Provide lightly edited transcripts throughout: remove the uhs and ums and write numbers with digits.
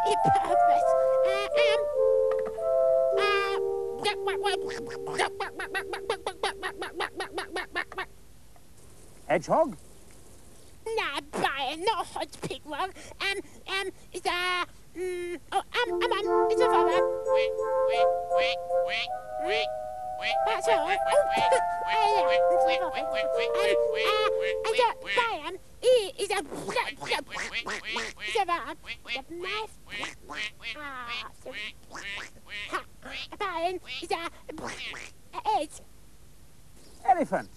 multi-purpose. Hedgehog? Nah, Brian, not a hodge pig one. It's a... it's a feather. That's all. Brian, is a... It's a verb. Brian, is a... Edge. Elephant.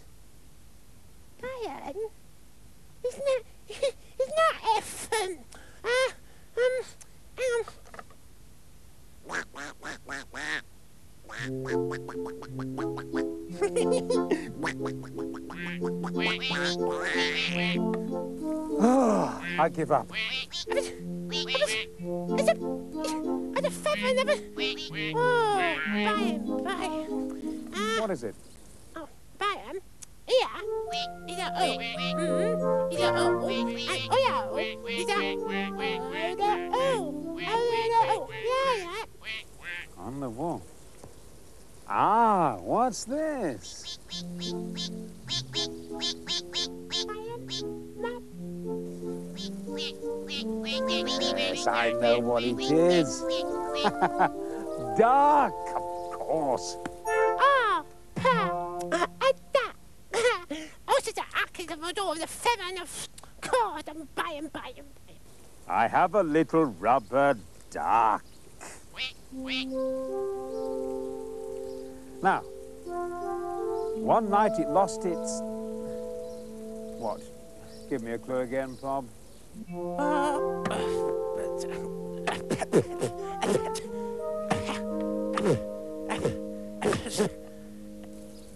Brian? It's not effing. Oh, I give up. It's a feather never... Oh, Brian. What is it? Oh, Brian. Yeah. Is a O. Is a O. Is a O. Yeah. On the wall. Ah, what's this? Yes, I know what it is. Duck, of course. Oh, a duck. Also, the ark is the door of the feather and the cord and Brian. I have a little rubber duck. Now, one night it lost its... What? Give me a clue again, Bob.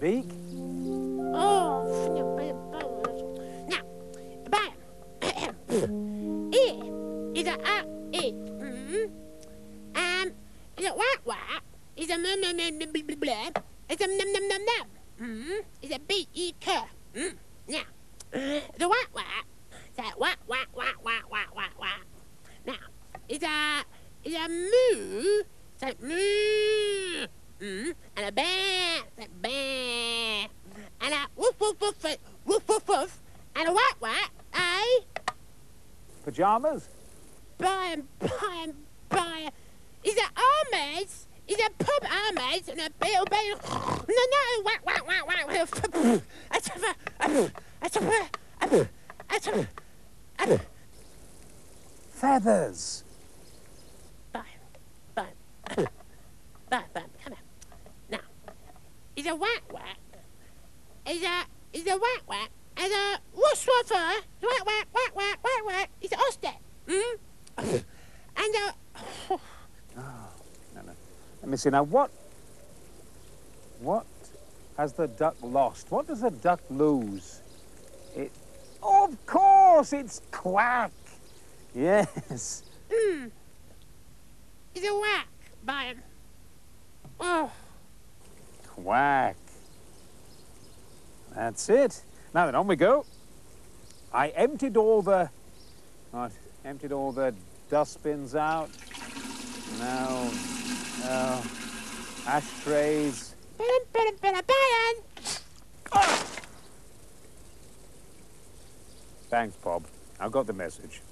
Beak? Oh, now, Brian. Is a is a whack. Is a blah. Is a num. Is a beak. Now, the whack. That whack. Now, is a moo. It's like moo. And a bear. It's like bear. And a woof. And a whack. Pajamas? Brian. Is it Ahmed's? Is it pub Ahmed's? And a bill. No, whack. Feathers. Brian, come here. Now, is a whack. Is a whack. Is a woof. Whack. Is a oster. And a... Oh, no. Let me see now. What has the duck lost? What does a duck lose? Of course, it's quack. Yes. Is a whack, Brian. Oh. Quack. That's it. Now then, on we go. I emptied all the dustbins out. Now, ashtrays. Brian. Ah! Thanks, Bob. I got the message.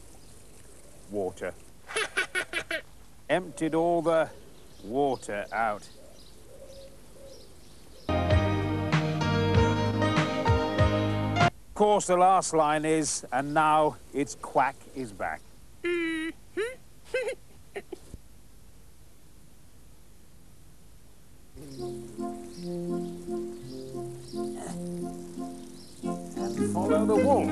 Water. Emptied all the water out. Of course, the last line is, and now its quack is back. And follow the wall.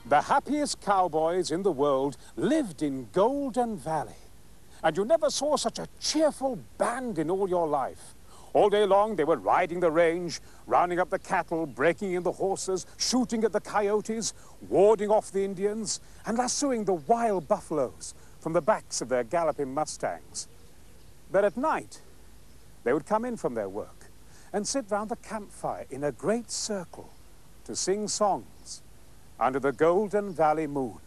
The happiest cowboys in the world lived in Golden Valley. And you never saw such a cheerful band in all your life. All day long, they were riding the range, rounding up the cattle, breaking in the horses, shooting at the coyotes, warding off the Indians, and lassoing the wild buffaloes from the backs of their galloping mustangs. But at night, they would come in from their work and sit round the campfire in a great circle to sing songs under the Golden Valley moon.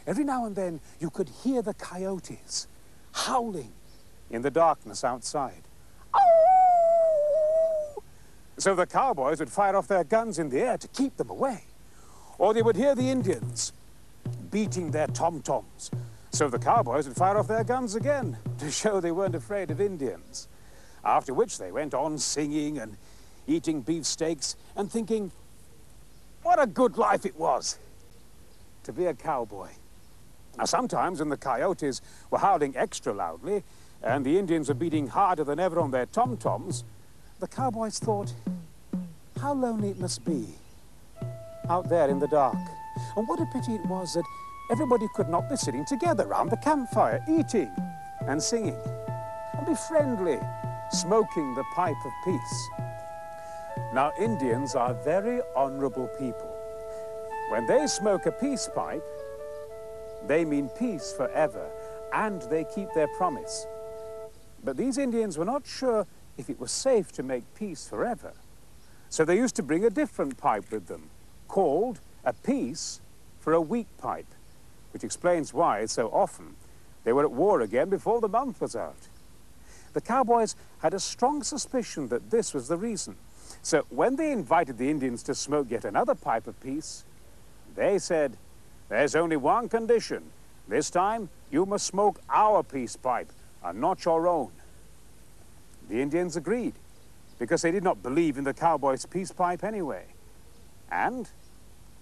Every now and then, you could hear the coyotes howling in the darkness outside. So the cowboys would fire off their guns in the air to keep them away. Or they would hear the Indians beating their tom-toms. So the cowboys would fire off their guns again to show they weren't afraid of Indians. After which they went on singing and eating beefsteaks and thinking, what a good life it was to be a cowboy. Now, sometimes when the coyotes were howling extra loudly and the Indians were beating harder than ever on their tom-toms, the cowboys thought, how lonely it must be out there in the dark. And what a pity it was that everybody could not be sitting together round the campfire, eating and singing, and be friendly, smoking the pipe of peace. Now, Indians are very honorable people. When they smoke a peace pipe, they mean peace forever, and they keep their promise. But these Indians were not sure if it was safe to make peace forever. So they used to bring a different pipe with them, called a peace for a week pipe, which explains why so often they were at war again before the month was out. The cowboys had a strong suspicion that this was the reason. So when they invited the Indians to smoke yet another pipe of peace, they said, there's only one condition. This time, you must smoke our peace pipe and not your own. The Indians agreed, because they did not believe in the cowboys' peace pipe anyway. And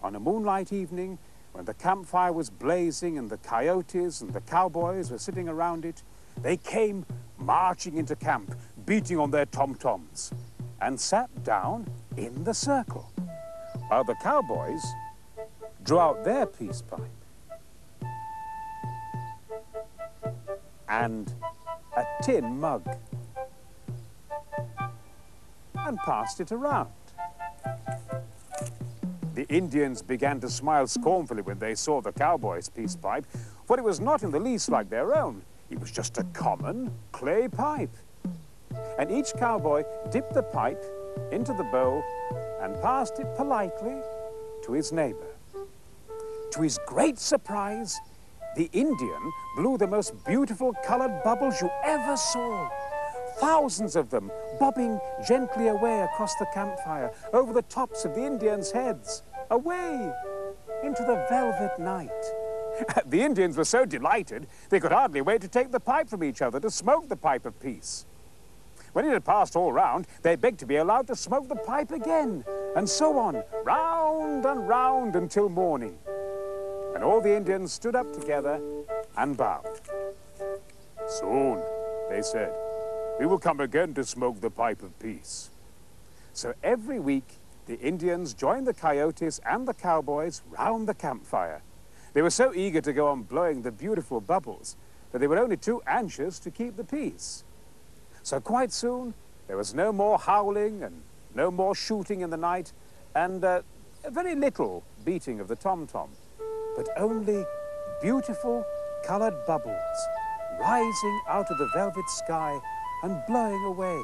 on a moonlight evening, when the campfire was blazing and the coyotes and the cowboys were sitting around it, they came marching into camp, beating on their tom-toms, and sat down in the circle, while the cowboys drew out their peace pipe and a tin mug and passed it around. The Indians began to smile scornfully when they saw the cowboys' peace pipe, for it was not in the least like their own. It was just a common clay pipe. And each cowboy dipped the pipe into the bowl and passed it politely to his neighbor. To his great surprise, the Indian blew the most beautiful colored bubbles you ever saw. Thousands of them bobbing gently away across the campfire, over the tops of the Indians' heads, away into the velvet night. The Indians were so delighted, they could hardly wait to take the pipe from each other to smoke the pipe of peace. When it had passed all round, they begged to be allowed to smoke the pipe again, and so on, round and round until morning. And all the Indians stood up together and bowed. Soon, they said, we will come again to smoke the pipe of peace. So every week, the Indians joined the coyotes and the cowboys round the campfire. They were so eager to go on blowing the beautiful bubbles that they were only too anxious to keep the peace. So quite soon, there was no more howling and no more shooting in the night, and very little beating of the tom-tom, but only beautiful colored bubbles, rising out of the velvet sky and blowing away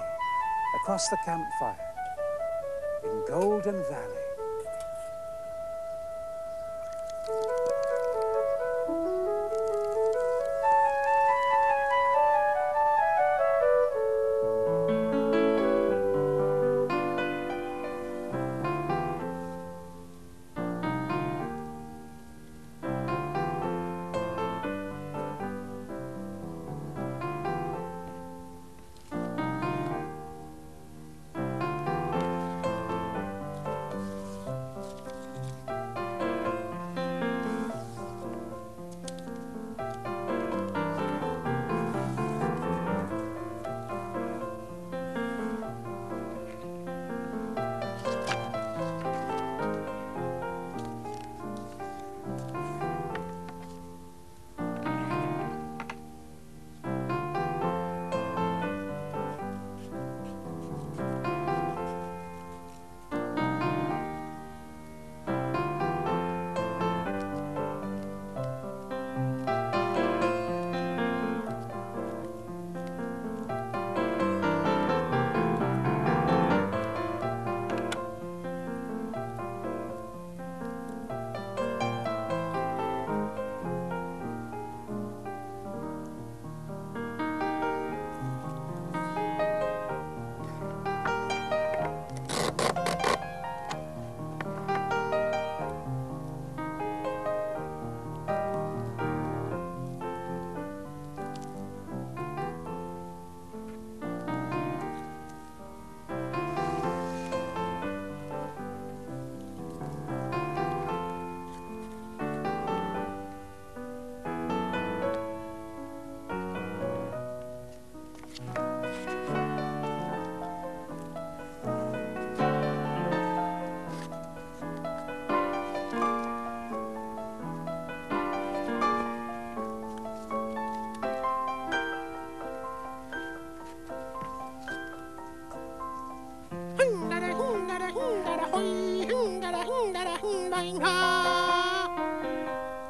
across the campfire in Golden Valley.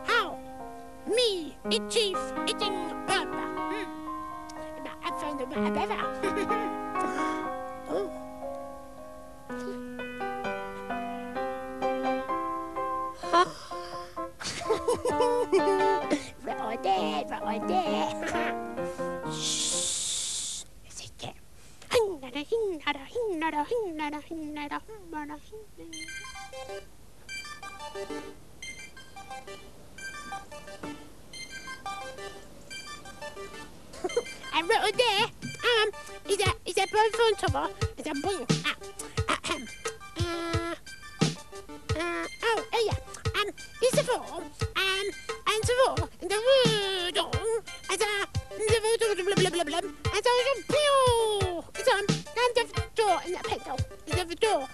How? Me, it chief, eating papa. I found a better. Oh. Right there, right there. Shh. Sit there. And right there, is a bird phone tower. It's a boing. Oh yeah. It's a phone. And the phone. And the word on. And the blah blah blah blah. And the pew. It's and the door in the pencil. It's the door.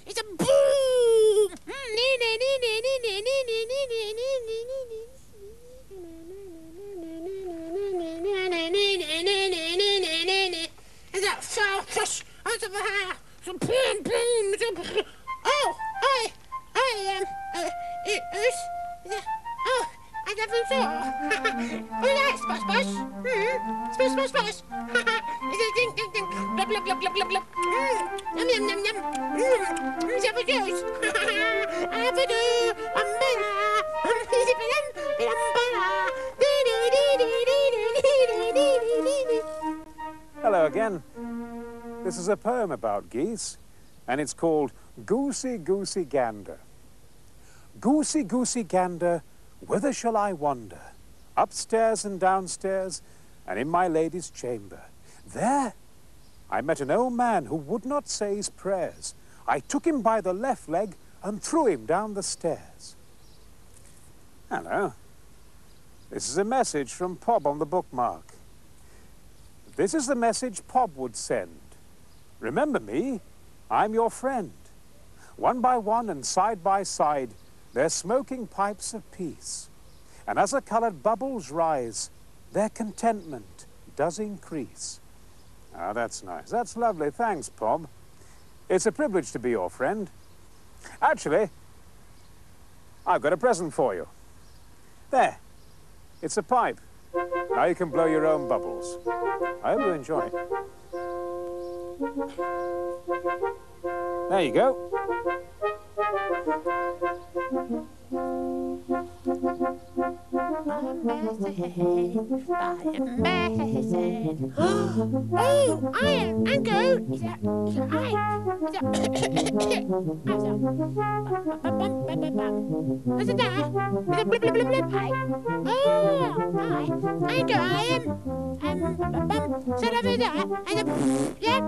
It's a boom! Oh, I never saw. Oh, yeah, splash, splash. Splash, splash, splash. Ding, ding, ding. Blub, blub, blub, blub, blub, blub. Yum, yum, yum, yum. Apple juice. Apple juice. Hello again. This is a poem about geese, and it's called Goosey, Goosey, Gander. Goosey, goosey, gander, whither shall I wander? Upstairs and downstairs, and in my lady's chamber. There I met an old man who would not say his prayers. I took him by the left leg and threw him down the stairs. Hello. This is a message from Pob on the bookmark. This is the message Pob would send. Remember me, I'm your friend. One by one and side by side, they're smoking pipes of peace. And as the colored bubbles rise, their contentment does increase. Ah, that's nice. That's lovely. Thanks, Pob. It's a privilege to be your friend. Actually, I've got a present for you. There. It's a pipe. Now you can blow your own bubbles. I hope you enjoy it. There you go. Oh, iron and go. What's it there? Blip, blip, blip, blip, blip. Oh, I go. I am. Set over there. And yeah.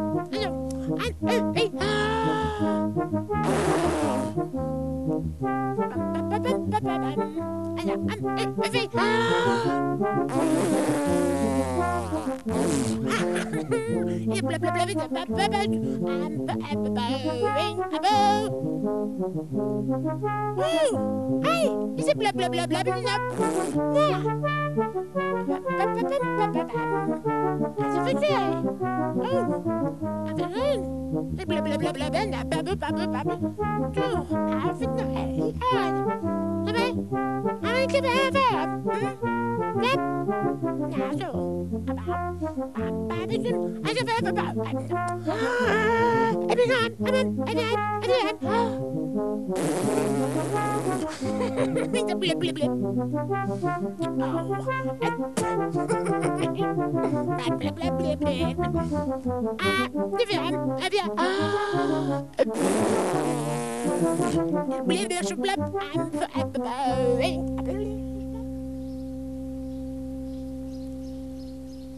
Hey, is it blah blah blah blah blah?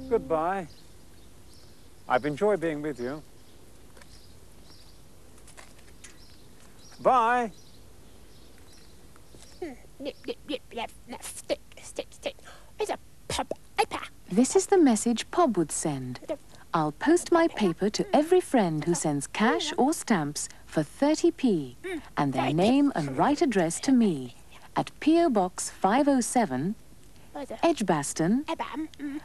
Goodbye. I've enjoyed being with you. Bye. Nip, nip, nip, nip, nip, stick, stick, stick. It's a pub paper. This is the message Pob would send. I'll post my paper to every friend who sends cash or stamps for 30p and their name and right address to me at P.O. Box 507, Edgbaston,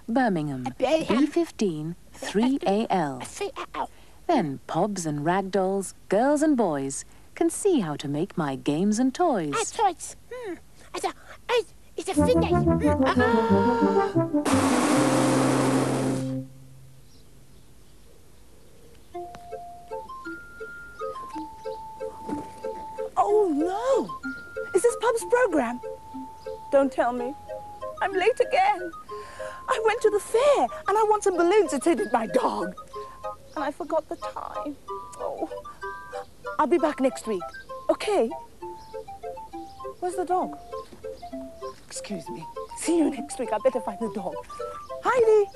Birmingham, B15 3AL. Then Pobs and Ragdolls, girls and boys can see how to make my games and toys. Toys. It's a finish. Oh, no! Is this Pobs Program? Don't tell me. I'm late again. I went to the fair and I want some balloons to take with my dog. And I forgot the time. Oh. I'll be back next week. Okay? Where's the dog? Excuse me. See you next week. I better find the dog. Heidi!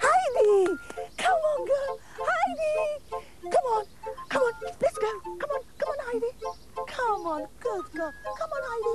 Heidi! Come on, girl. Heidi! Come on. Come on. Let's go. Come on. Come on, Heidi. Come on. Good girl. Come on, Heidi.